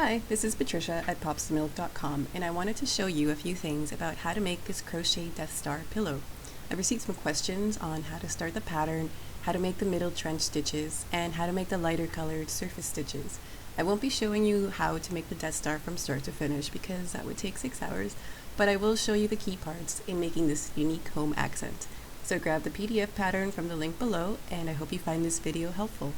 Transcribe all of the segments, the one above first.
Hi, this is Patricia at popsmilk.com, and I wanted to show you a few things about how to make this crochet Death Star pillow. I received some questions on how to start the pattern, how to make the middle trench stitches, and how to make the lighter colored surface stitches. I won't be showing you how to make the Death Star from start to finish because that would take 6 hours, but I will show you the key parts in making this unique home accent. So grab the PDF pattern from the link below, and I hope you find this video helpful.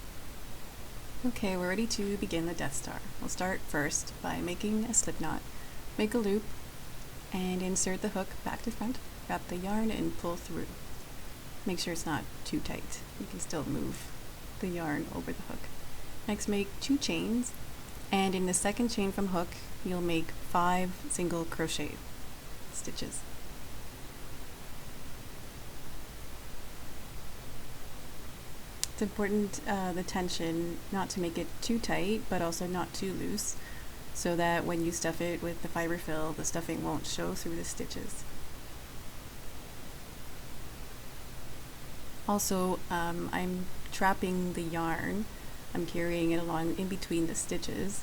Okay, we're ready to begin the Death Star. We'll start first by making a slip knot. Make a loop and insert the hook back to front. Wrap the yarn and pull through. Make sure it's not too tight. You can still move the yarn over the hook. Next, make 2 chains, and in the second chain from hook, you'll make 5 single crochet stitches. It's important, the tension, not to make it too tight, but also not too loose, so that when you stuff it with the fiber fill, the stuffing won't show through the stitches. Also, I'm trapping the yarn. I'm carrying it along in between the stitches,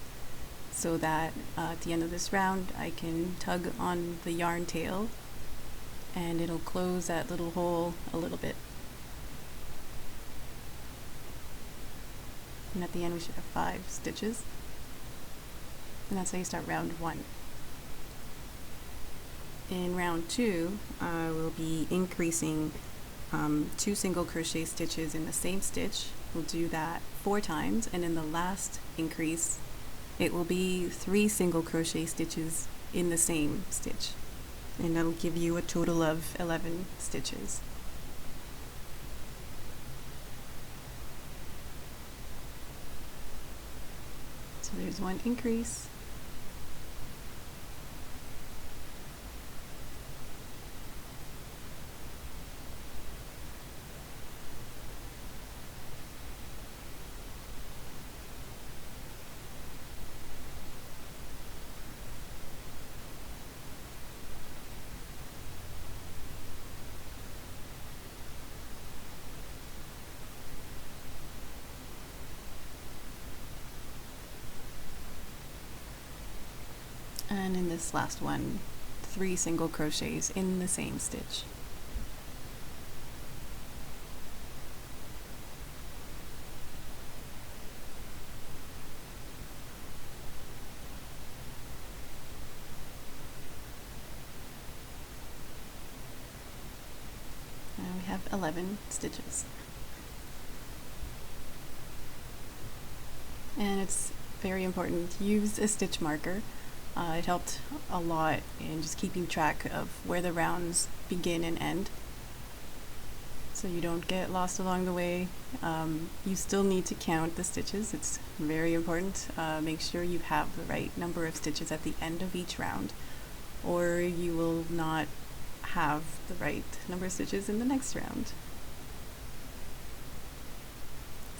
so that at the end of this round, I can tug on the yarn tail, and it'll close that little hole a little bit. And at the end we should have 5 stitches. And that's how you start round 1. In round 2, we'll be increasing 2 single crochet stitches in the same stitch. We'll do that 4 times, and in the last increase, it will be 3 single crochet stitches in the same stitch. And that'll give you a total of 11 stitches. So there's 1 increase, and in this last one, 3 single crochets in the same stitch. Now we have 11 stitches. And it's very important to use a stitch marker. It helped a lot in just keeping track of where the rounds begin and end, so you don't get lost along the way. You still need to count the stitches. It's very important. Make sure you have the right number of stitches at the end of each round, or you will not have the right number of stitches in the next round.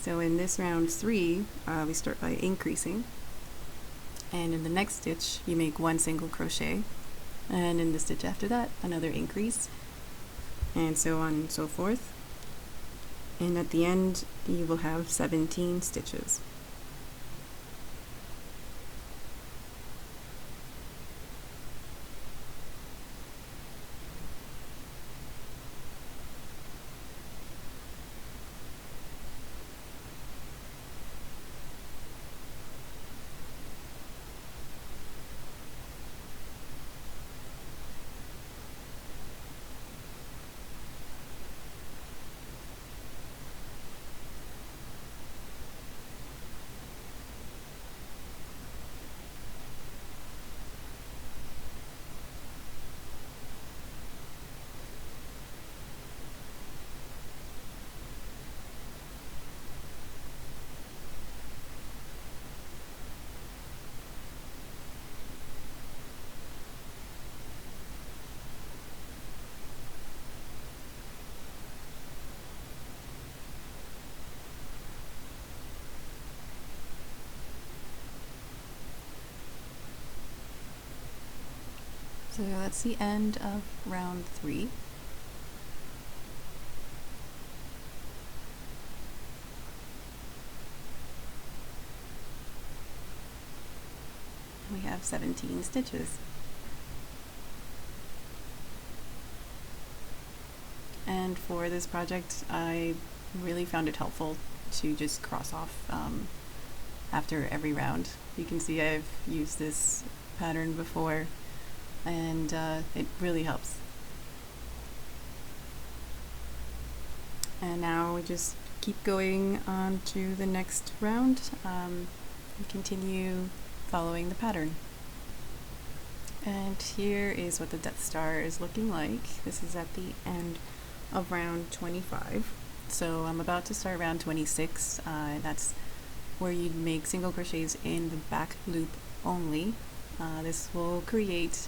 So in this round 3, we start by increasing. And in the next stitch you make 1 single crochet, and in the stitch after that another increase, and so on and so forth, and at the end you will have 17 stitches. So that's the end of round 3. we have 17 stitches. And for this project, I really found it helpful to just cross off after every round. You can see I've used this pattern before, and it really helps. And now we just keep going on to the next round and continue following the pattern. And here is what the Death Star is looking like. This is at the end of round 25. So I'm about to start round 26. That's where you'd make single crochets in the back loop only. This will create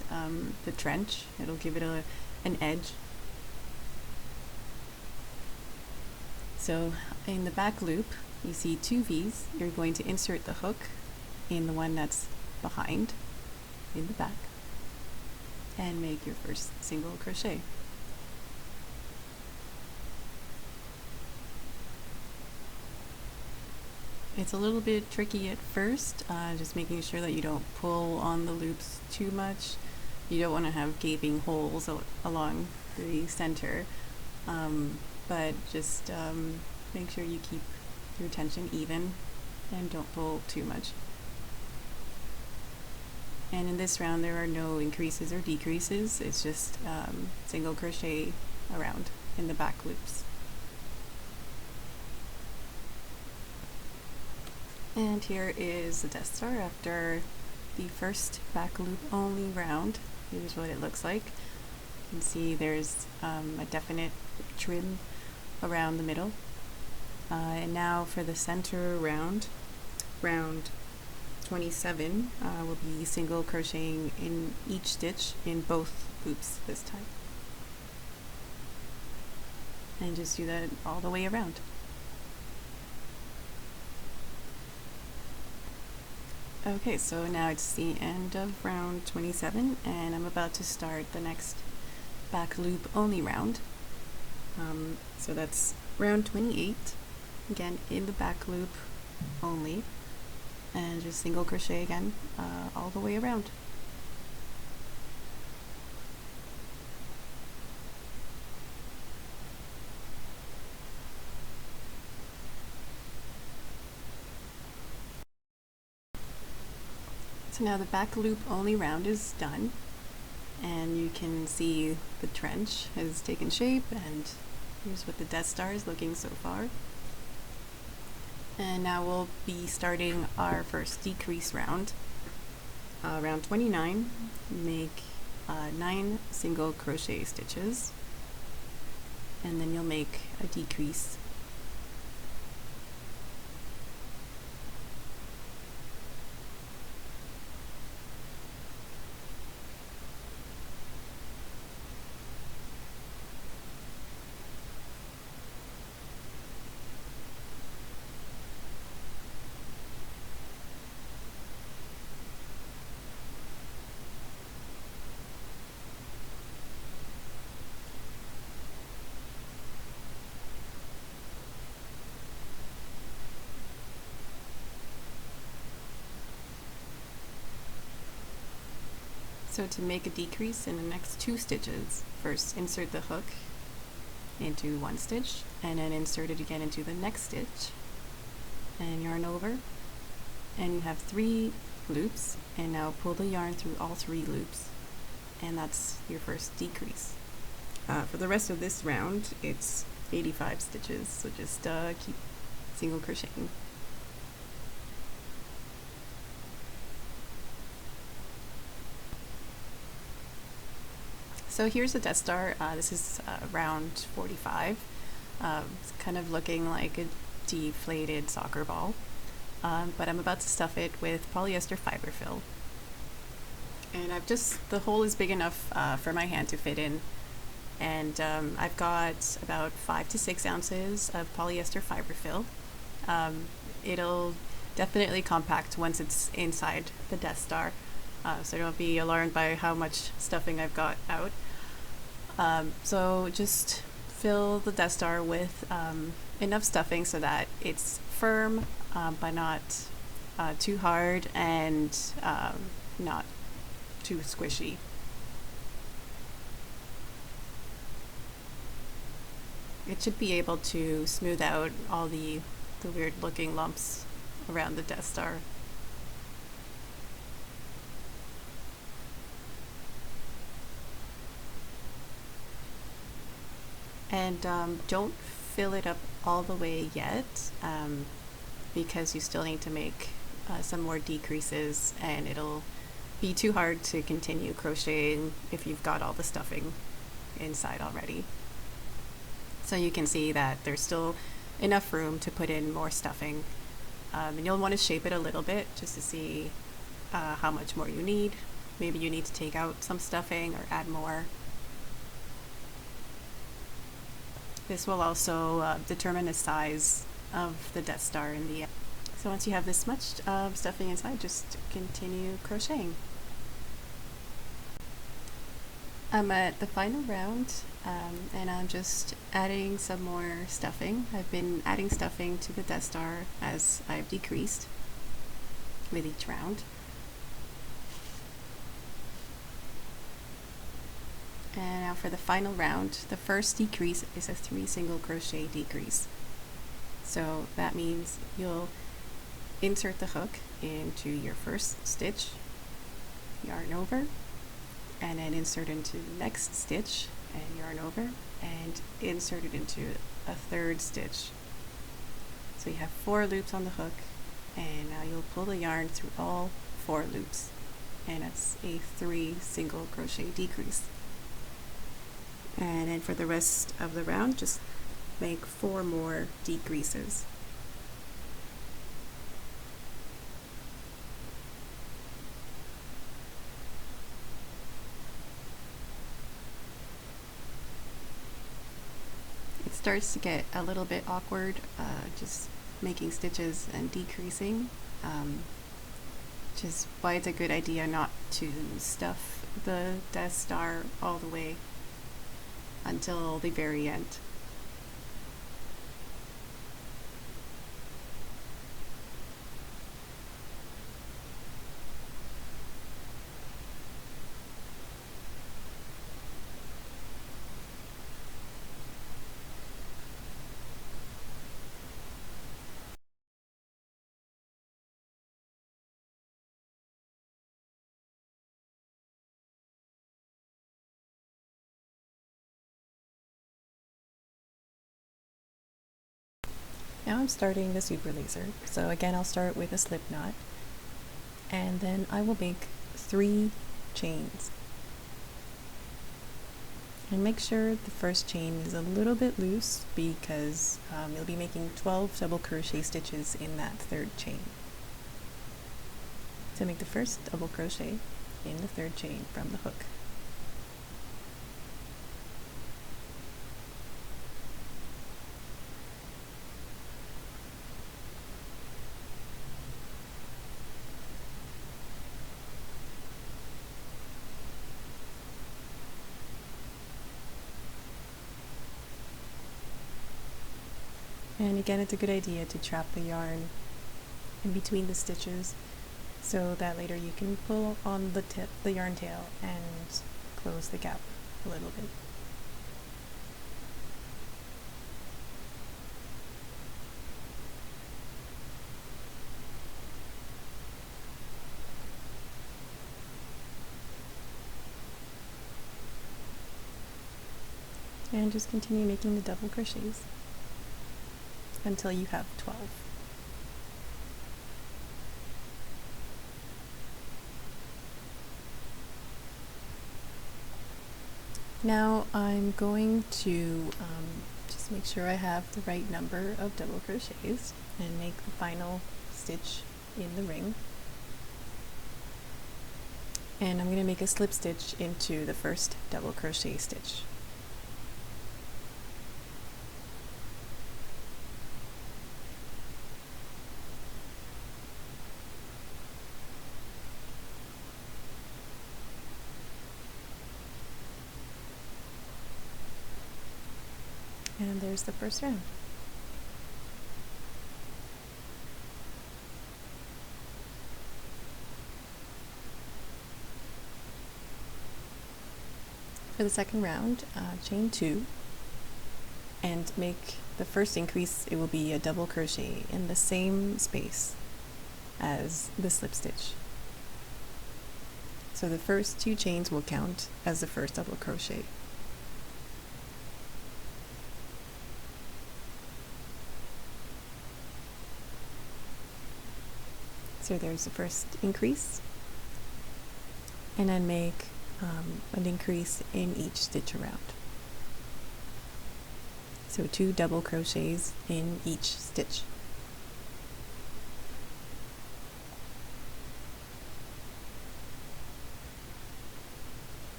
the trench. It'll give it an edge. So in the back loop, you see 2 V's. You're going to insert the hook in the one that's behind, in the back, and make your first single crochet. It's a little bit tricky at first, just making sure that you don't pull on the loops too much. You don't want to have gaping holes along the center, but just make sure you keep your tension even and don't pull too much. And in this round there are no increases or decreases, it's just single crochet around in the back loops. And here is the Death Star after the first back loop only round. Here's what it looks like. You can see there's a definite trim around the middle. And now for the center round, round 27, we'll be single crocheting in each stitch in both loops this time. And just do that all the way around. Okay, so now it's the end of round 27 and I'm about to start the next back loop only round. So that's round 28, again in the back loop only, and just single crochet again all the way around. So now the back loop only round is done, and you can see the trench has taken shape, and here's what the Death Star is looking so far. And now we'll be starting our first decrease round. Round 29, make 9 single crochet stitches, and then you'll make a decrease. So to make a decrease in the next 2 stitches, first insert the hook into one stitch and then insert it again into the next stitch and yarn over, and you have 3 loops, and now pull the yarn through all 3 loops, and that's your first decrease. For the rest of this round it's 85 stitches, so just keep single crocheting. So here's the Death Star. This is round 45. It's kind of looking like a deflated soccer ball, but I'm about to stuff it with polyester fiber fill. And the hole is big enough for my hand to fit in, and I've got about 5 to 6 ounces of polyester fiber fill. It'll definitely compact once it's inside the Death Star, so don't be alarmed by how much stuffing I've got out. So just fill the Death Star with enough stuffing so that it's firm but not too hard, and not too squishy. It should be able to smooth out all the weird looking lumps around the Death Star. And don't fill it up all the way yet, because you still need to make some more decreases, and it'll be too hard to continue crocheting if you've got all the stuffing inside already. So you can see that there's still enough room to put in more stuffing, and you'll want to shape it a little bit just to see how much more you need. Maybe you need to take out some stuffing or add more. This will also determine the size of the Death Star in the end. So once you have this much stuffing inside, just continue crocheting. I'm at the final round, and I'm just adding some more stuffing. I've been adding stuffing to the Death Star as I've decreased with each round. And now for the final round, the first decrease is a 3 single crochet decrease. So that means you'll insert the hook into your first stitch, yarn over, and then insert into the next stitch and yarn over, and insert it into a third stitch. So you have 4 loops on the hook, and now you'll pull the yarn through all 4 loops, and it's a 3 single crochet decrease. And then for the rest of the round, just make 4 more decreases. It starts to get a little bit awkward, just making stitches and decreasing, which is why it's a good idea not to stuff the Death Star all the way until the very end. Now I'm starting the super laser. So again, I'll start with a slip knot, and then I will make 3 chains. And make sure the first chain is a little bit loose, because you'll be making 12 double crochet stitches in that third chain. So make the first double crochet in the third chain from the hook. And again, it's a good idea to trap the yarn in between the stitches so that later you can pull on the yarn tail and close the gap a little bit. And just continue making the double crochets until you have 12. Now I'm going to just make sure I have the right number of double crochets and make the final stitch in the ring. And I'm going to make a slip stitch into the first double crochet stitch. And there's the first round. For the second round, chain 2 and make the first increase. It will be a double crochet in the same space as the slip stitch. So the first 2 chains will count as the first double crochet. So there's the first increase, and then make an increase in each stitch around. So 2 double crochets in each stitch.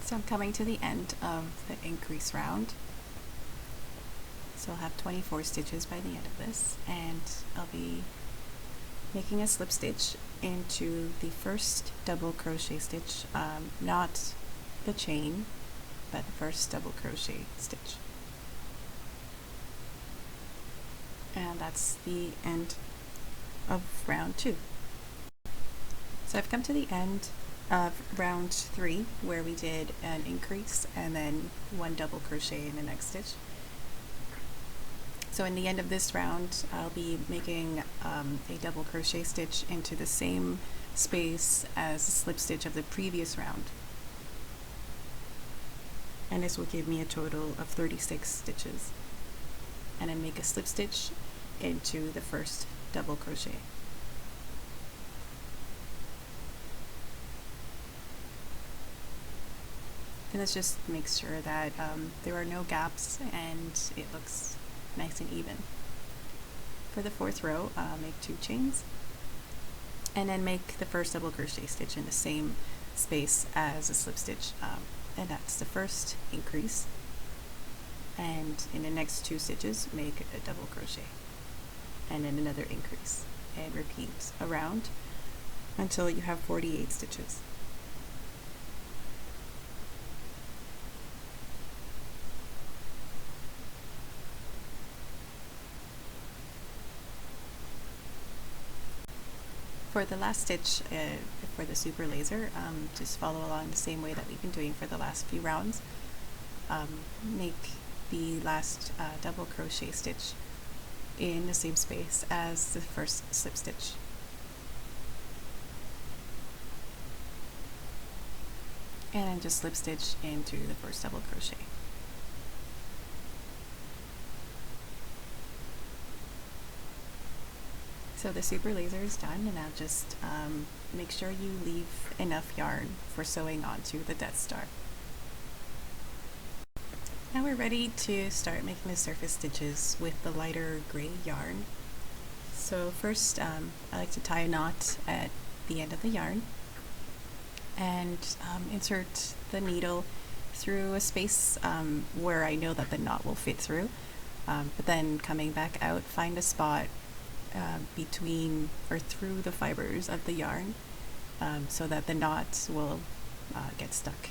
So I'm coming to the end of the increase round. So I'll have 24 stitches by the end of this, and I'll be making a slip stitch into the first double crochet stitch, not the chain, but the first double crochet stitch. And that's the end of round 2. So I've come to the end of round 3, where we did an increase and then 1 double crochet in the next stitch. So in the end of this round, I'll be making a double crochet stitch into the same space as the slip stitch of the previous round. And this will give me a total of 36 stitches. And then make a slip stitch into the first double crochet. And let's just make sure that there are no gaps and it looks nice and even. For the 4th row, make 2 chains and then make the first double crochet stitch in the same space as a slip stitch, and that's the first increase. And in the next 2 stitches, make a double crochet and then another increase, and repeat around until you have 48 stitches. For the last stitch for the super laser, just follow along the same way that we've been doing for the last few rounds. Make the last double crochet stitch in the same space as the first slip stitch. And then just slip stitch into the first double crochet. So the super laser is done, and now just make sure you leave enough yarn for sewing onto the Death Star. Now we're ready to start making the surface stitches with the lighter gray yarn. So first I like to tie a knot at the end of the yarn and insert the needle through a space where I know that the knot will fit through, but then coming back out, find a spot between or through the fibers of the yarn so that the knot will get stuck.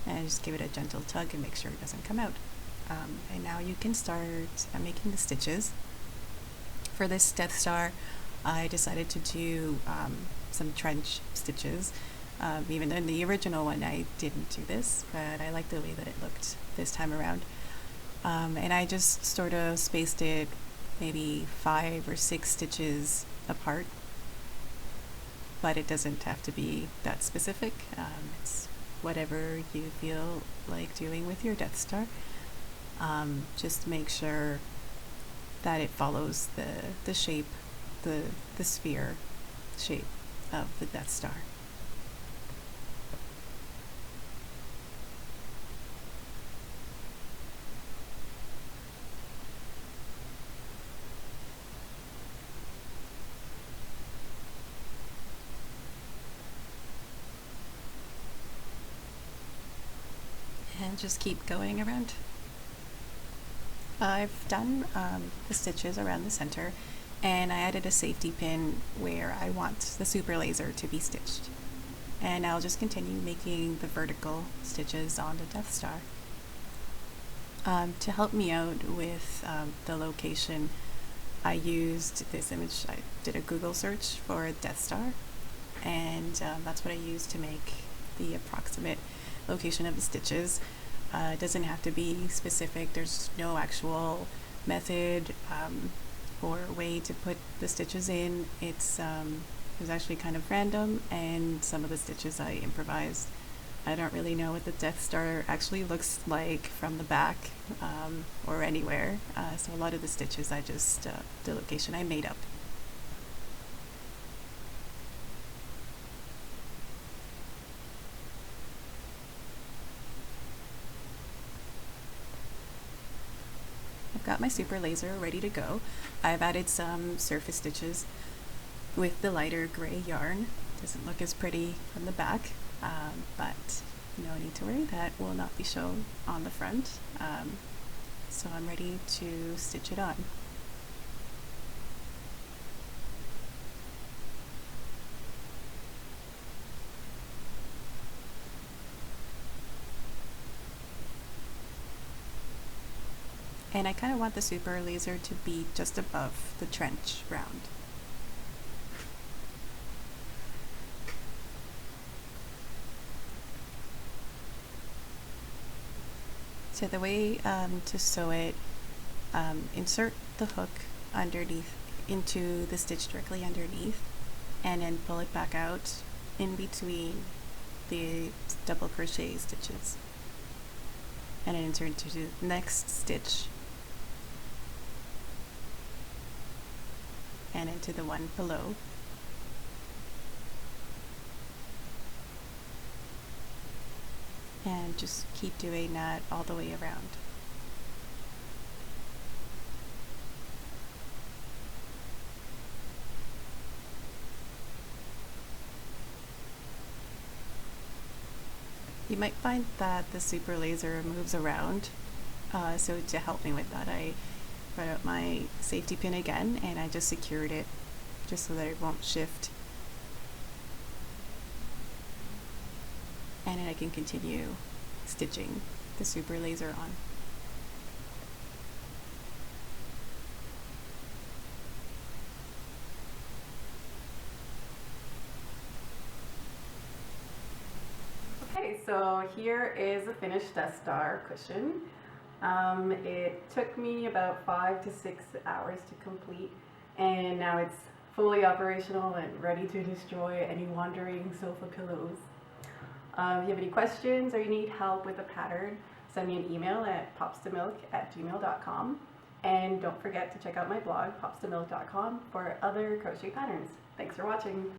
And just give it a gentle tug and make sure it doesn't come out. And now you can start making the stitches. For this Death Star, I decided to do some trench stitches. Even in the original one I didn't do this, but I like the way that it looked this time around. And I just sort of spaced it maybe 5 or 6 stitches apart, but it doesn't have to be that specific. It's whatever you feel like doing with your Death Star. Just make sure that it follows the shape, the sphere shape of the Death Star. And just keep going around. I've done the stitches around the center, and I added a safety pin where I want the super laser to be stitched. And I'll just continue making the vertical stitches on the Death Star. To help me out with the location, I used this image. I did a Google search for Death Star, and that's what I used to make the approximate location of the stitches. It doesn't have to be specific. There's no actual method or way to put the stitches in. It was actually kind of random, and some of the stitches I improvised. I don't really know what the Death Star actually looks like from the back or anywhere, so a lot of the stitches the location I made up. I've got my super laser ready to go. I've added some surface stitches with the lighter gray yarn. Doesn't look as pretty from the back, but no need to worry, that will not be shown on the front. So I'm ready to stitch it on. And I kind of want the super laser to be just above the trench round. So the way to sew it, insert the hook underneath into the stitch directly underneath, and then pull it back out in between the double crochet stitches, and then insert into the next stitch and into the one below. And just keep doing that all the way around. You might find that the super laser moves around, so to help me with that, I brought out my safety pin again and I just secured it just so that it won't shift. And then I can continue stitching the super laser on. Okay, so here is a finished Death Star cushion. It took me about 5 to 6 hours to complete, and now it's fully operational and ready to destroy any wandering sofa pillows. If you have any questions or you need help with the pattern, send me an email at popstomilk@gmail.com. And don't forget to check out my blog, popstomilk.com, for other crochet patterns. Thanks for watching.